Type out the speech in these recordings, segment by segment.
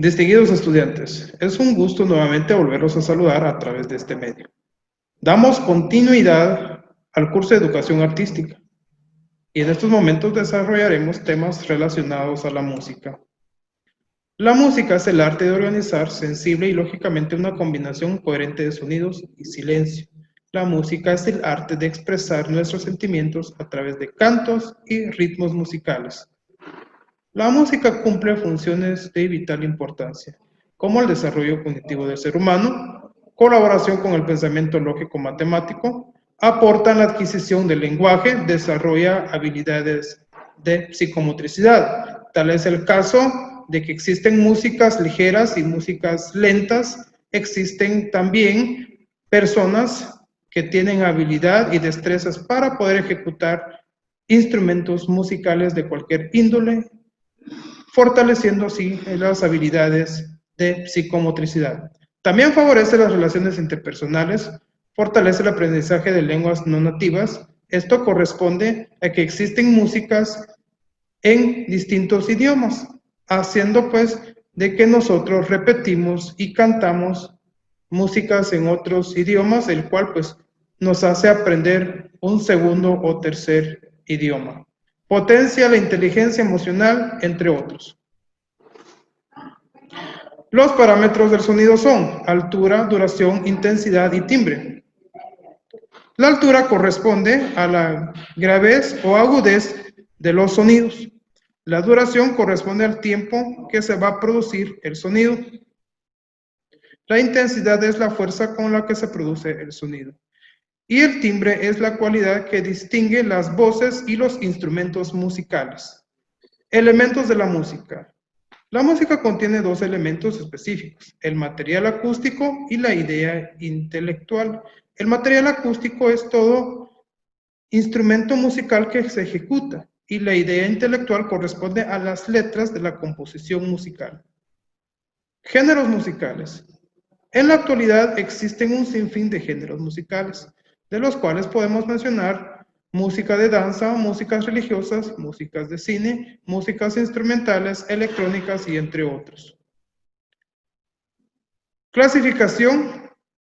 Distinguidos estudiantes, es un gusto nuevamente volverlos a saludar a través de este medio. Damos continuidad al curso de Educación Artística y en estos momentos desarrollaremos temas relacionados a la música. La música es el arte de organizar sensible y lógicamente una combinación coherente de sonidos y silencio. La música es el arte de expresar nuestros sentimientos a través de cantos y ritmos musicales. La música cumple funciones de vital importancia, como el desarrollo cognitivo del ser humano, colaboración con el pensamiento lógico-matemático, aporta en la adquisición del lenguaje, desarrolla habilidades de psicomotricidad. Tal es el caso de que existen músicas ligeras y músicas lentas, existen también personas que tienen habilidad y destrezas para poder ejecutar instrumentos musicales de cualquier índole, fortaleciendo así las habilidades de psicomotricidad. También favorece las relaciones interpersonales, fortalece el aprendizaje de lenguas no nativas. Esto corresponde a que existen músicas en distintos idiomas, haciendo pues de que nosotros repetimos y cantamos músicas en otros idiomas, el cual pues nos hace aprender un segundo o tercer idioma. Potencia la inteligencia emocional, entre otros. Los parámetros del sonido son altura, duración, intensidad y timbre. La altura corresponde a la gravedad o agudez de los sonidos. La duración corresponde al tiempo que se va a producir el sonido. La intensidad es la fuerza con la que se produce el sonido. Y el timbre es la cualidad que distingue las voces y los instrumentos musicales. Elementos de la música. La música contiene dos elementos específicos, el material acústico y la idea intelectual. El material acústico es todo instrumento musical que se ejecuta y la idea intelectual corresponde a las letras de la composición musical. Géneros musicales. En la actualidad existen un sinfín de géneros musicales, de los cuales podemos mencionar música de danza, músicas religiosas, músicas de cine, músicas instrumentales, electrónicas y entre otros. Clasificación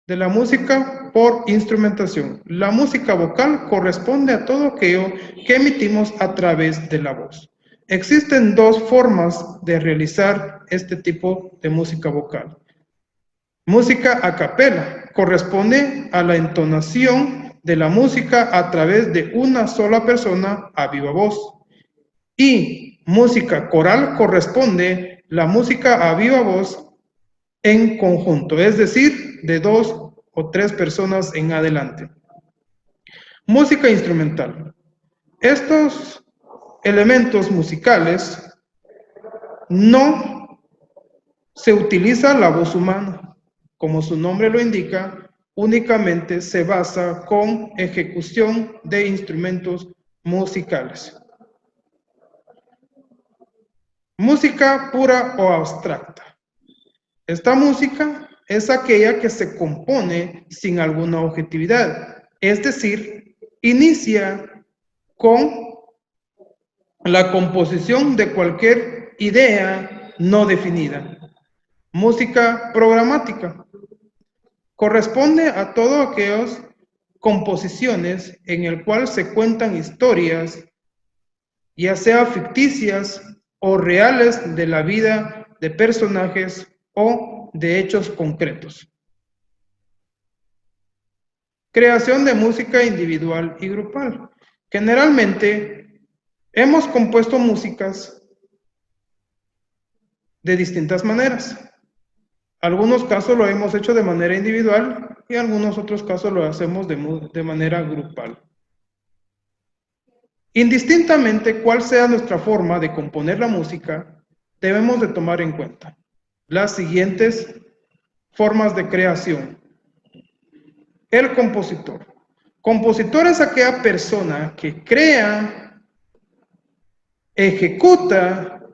de la música por instrumentación. La música vocal corresponde a todo aquello que emitimos a través de la voz. Existen dos formas de realizar este tipo de música vocal. Música a capela corresponde a la entonación de la música a través de una sola persona a viva voz. Y música coral corresponde la música a viva voz en conjunto, es decir, de 2 o 3 personas en adelante. Música instrumental. Estos elementos musicales no se utiliza la voz humana. Como su nombre lo indica, únicamente se basa con ejecución de instrumentos musicales. Música pura o abstracta. Esta música es aquella que se compone sin alguna objetividad, es decir, inicia con la composición de cualquier idea no definida. Música programática. Corresponde a todas aquellas composiciones en el cual se cuentan historias, ya sea ficticias o reales de la vida de personajes o de hechos concretos. Creación de música individual y grupal. Generalmente hemos compuesto músicas de distintas maneras. Algunos casos lo hemos hecho de manera individual y algunos otros casos lo hacemos de manera grupal. Indistintamente cuál sea nuestra forma de componer la música, debemos de tomar en cuenta las siguientes formas de creación. El compositor. Compositor es aquella persona que crea, ejecuta,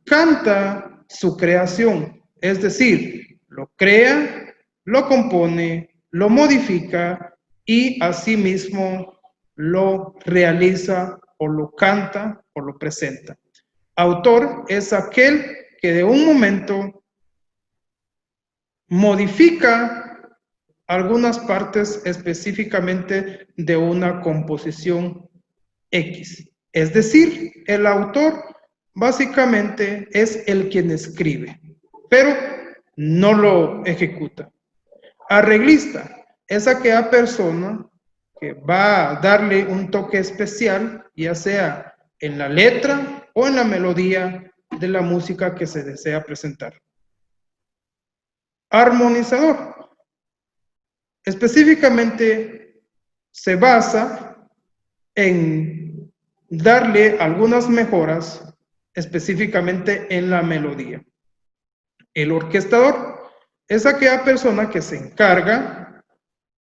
canta su creación. Es decir, lo crea, lo compone, lo modifica y asimismo lo realiza o lo canta o lo presenta. Autor es aquel que de un momento modifica algunas partes específicamente de una composición X. Es decir, el autor básicamente es el quien escribe, pero no lo ejecuta. Arreglista es aquella persona que va a darle un toque especial, ya sea en la letra o en la melodía de la música que se desea presentar. Armonizador. Específicamente se basa en darle algunas mejoras específicamente en la melodía. El orquestador es aquella persona que se encarga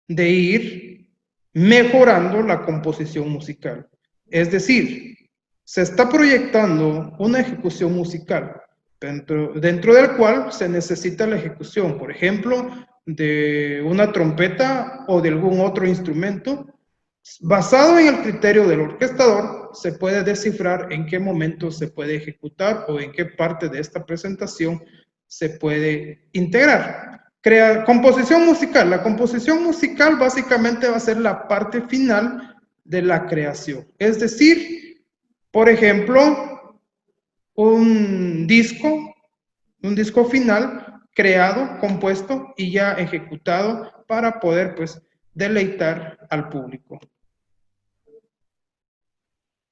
de ir mejorando la composición musical. Es decir, se está proyectando una ejecución musical dentro del cual se necesita la ejecución, por ejemplo, de una trompeta o de algún otro instrumento. Basado en el criterio del orquestador, se puede descifrar en qué momento se puede ejecutar o en qué parte de esta presentación se puede integrar. Composición musical. La composición musical básicamente va a ser la parte final de la creación. Es decir, por ejemplo, un disco final creado, compuesto y ya ejecutado para poder, pues, deleitar al público.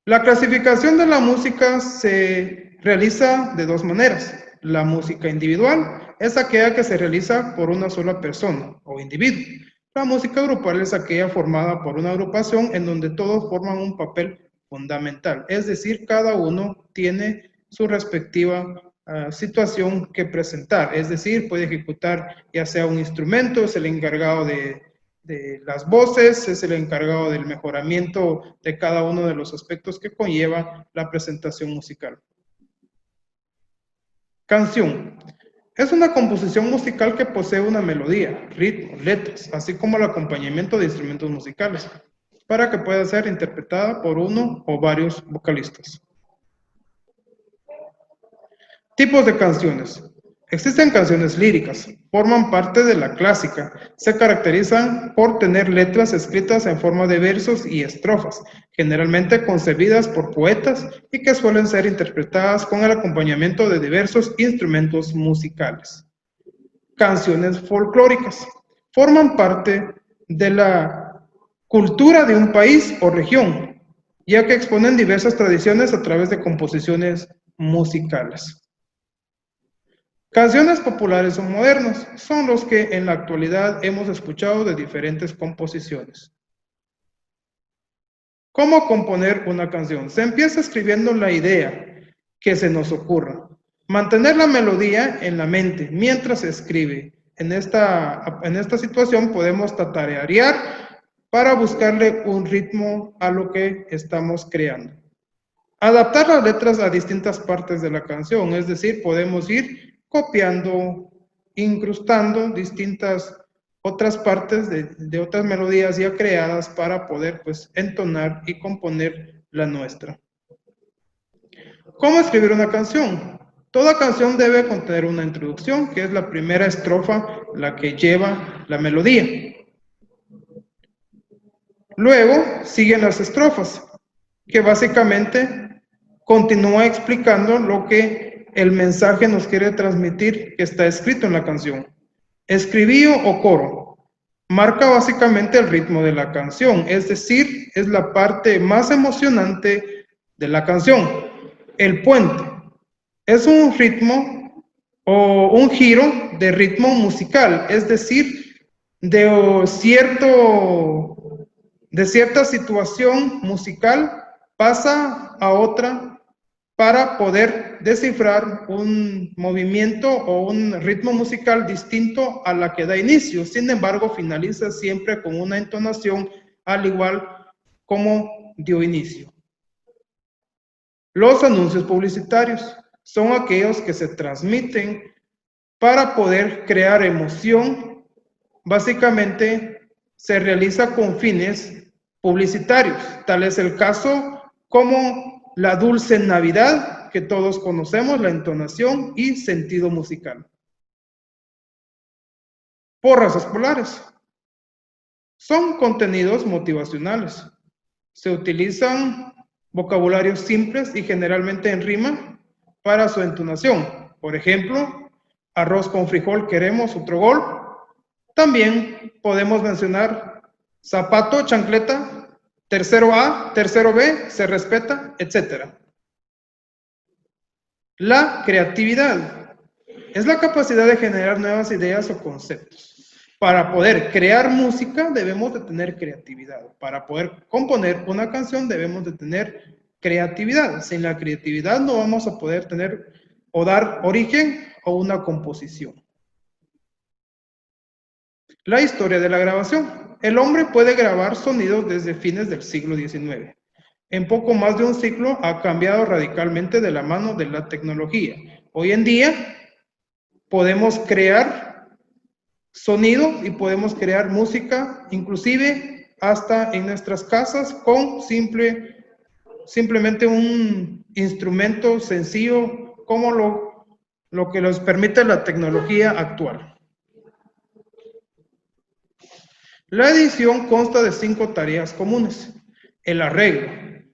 La clasificación de la música se realiza de dos maneras. La música individual es aquella que se realiza por una sola persona o individuo. La música grupal es aquella formada por una agrupación en donde todos forman un papel fundamental. Es decir, cada uno tiene su respectiva situación que presentar. Es decir, puede ejecutar ya sea un instrumento, es el encargado de las voces, es el encargado del mejoramiento de cada uno de los aspectos que conlleva la presentación musical. Canción. Es una composición musical que posee una melodía, ritmo, letras, así como el acompañamiento de instrumentos musicales, para que pueda ser interpretada por uno o varios vocalistas. Tipos de canciones. Existen canciones líricas, forman parte de la clásica, se caracterizan por tener letras escritas en forma de versos y estrofas, generalmente concebidas por poetas y que suelen ser interpretadas con el acompañamiento de diversos instrumentos musicales. Canciones folclóricas, forman parte de la cultura de un país o región, ya que exponen diversas tradiciones a través de composiciones musicales. Canciones populares o modernos son los que en la actualidad hemos escuchado de diferentes composiciones. ¿Cómo componer una canción? Se empieza escribiendo la idea que se nos ocurra. Mantener la melodía en la mente mientras se escribe. En esta situación podemos tatarear para buscarle un ritmo a lo que estamos creando. Adaptar las letras a distintas partes de la canción, es decir, podemos ir copiando, incrustando distintas otras partes de otras melodías ya creadas para poder, pues, entonar y componer la nuestra. ¿Cómo escribir una canción? Toda canción debe contener una introducción, que es la primera estrofa, la que lleva la melodía. Luego siguen las estrofas, que básicamente continúa explicando lo que el mensaje nos quiere transmitir que está escrito en la canción. Estribillo o coro. Marca básicamente el ritmo de la canción, es decir, es la parte más emocionante de la canción. El puente. Es un ritmo o un giro de ritmo musical, es decir, de cierta situación musical pasa a otra para poder descifrar un movimiento o un ritmo musical distinto a la que da inicio. Sin embargo, finaliza siempre con una entonación al igual como dio inicio. Los anuncios publicitarios son aquellos que se transmiten para poder crear emoción. Básicamente se realiza con fines publicitarios. Tal es el caso como la dulce Navidad, que todos conocemos, la entonación y sentido musical. Porras escolares. Son contenidos motivacionales. Se utilizan vocabularios simples y generalmente en rima para su entonación. Por ejemplo, arroz con frijol queremos, otro gol. También podemos mencionar zapato, chancleta, tercero A, tercero B, se respeta, etc. La creatividad es la capacidad de generar nuevas ideas o conceptos. Para poder crear música debemos de tener creatividad. Para poder componer una canción debemos de tener creatividad. Sin la creatividad no vamos a poder tener o dar origen a una composición. La historia de la grabación. El hombre puede grabar sonidos desde fines del siglo XIX. En poco más de un siglo ha cambiado radicalmente de la mano de la tecnología. Hoy en día podemos crear sonido y podemos crear música, inclusive hasta en nuestras casas con simplemente un instrumento sencillo como lo que nos permite la tecnología actual. La edición consta de 5 tareas comunes. El arreglo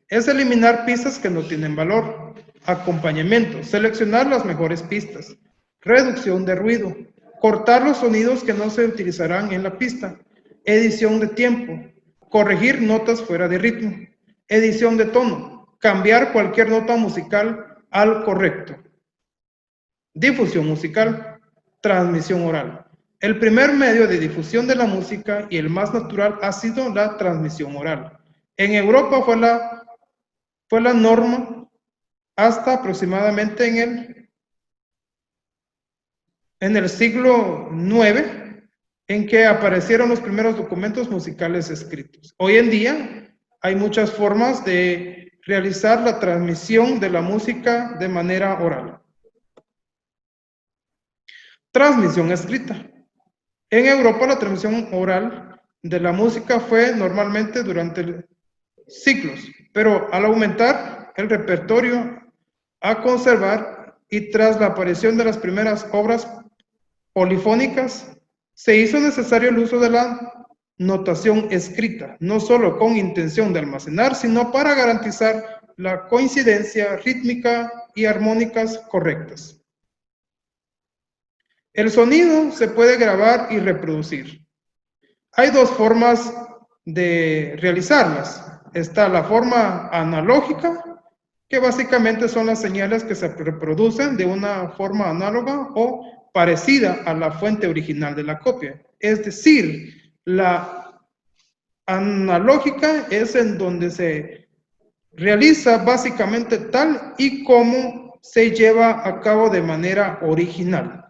es eliminar pistas que no tienen valor. Acompañamiento, seleccionar las mejores pistas. Reducción de ruido, cortar los sonidos que no se utilizarán en la pista. Edición de tiempo, corregir notas fuera de ritmo. Edición de tono, cambiar cualquier nota musical al correcto. Difusión musical, transmisión oral. El primer medio de difusión de la música y el más natural ha sido la transmisión oral. En Europa fue la norma hasta aproximadamente en el siglo IX, en que aparecieron los primeros documentos musicales escritos. Hoy en día hay muchas formas de realizar la transmisión de la música de manera oral. Transmisión escrita. En Europa la transmisión oral de la música fue normalmente durante siglos, pero al aumentar el repertorio a conservar y tras la aparición de las primeras obras polifónicas, se hizo necesario el uso de la notación escrita, no solo con intención de almacenar, sino para garantizar la coincidencia rítmica y armónicas correctas. El sonido se puede grabar y reproducir. Hay dos formas de realizarlas. Está la forma analógica, que básicamente son las señales que se reproducen de una forma análoga o parecida a la fuente original de la copia. Es decir, la analógica es en donde se realiza básicamente tal y como se lleva a cabo de manera original.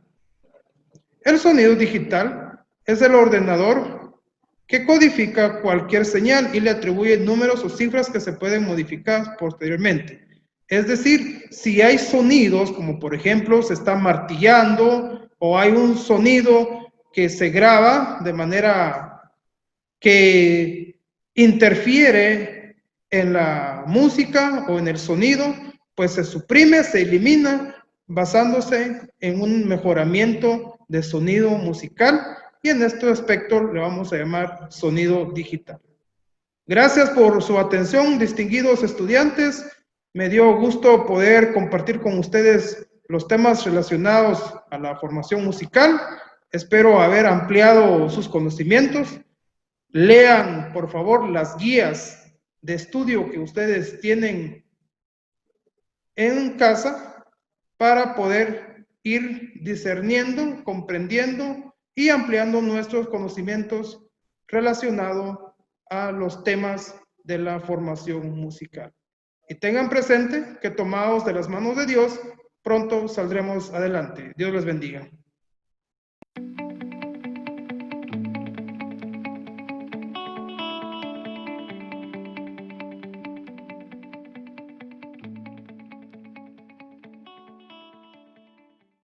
El sonido digital es el ordenador que codifica cualquier señal y le atribuye números o cifras que se pueden modificar posteriormente. Es decir, si hay sonidos, como por ejemplo se está martillando o hay un sonido que se graba de manera que interfiere en la música o en el sonido, pues se suprime, se elimina, basándose en un mejoramiento de sonido musical y en este aspecto le vamos a llamar sonido digital. Gracias por su atención, distinguidos estudiantes. Me dio gusto poder compartir con ustedes los temas relacionados a la formación musical. Espero haber ampliado sus conocimientos. Lean, por favor, las guías de estudio que ustedes tienen en casa para poder ir discerniendo, comprendiendo y ampliando nuestros conocimientos relacionados a los temas de la formación musical. Y tengan presente que tomados de las manos de Dios, pronto saldremos adelante. Dios les bendiga.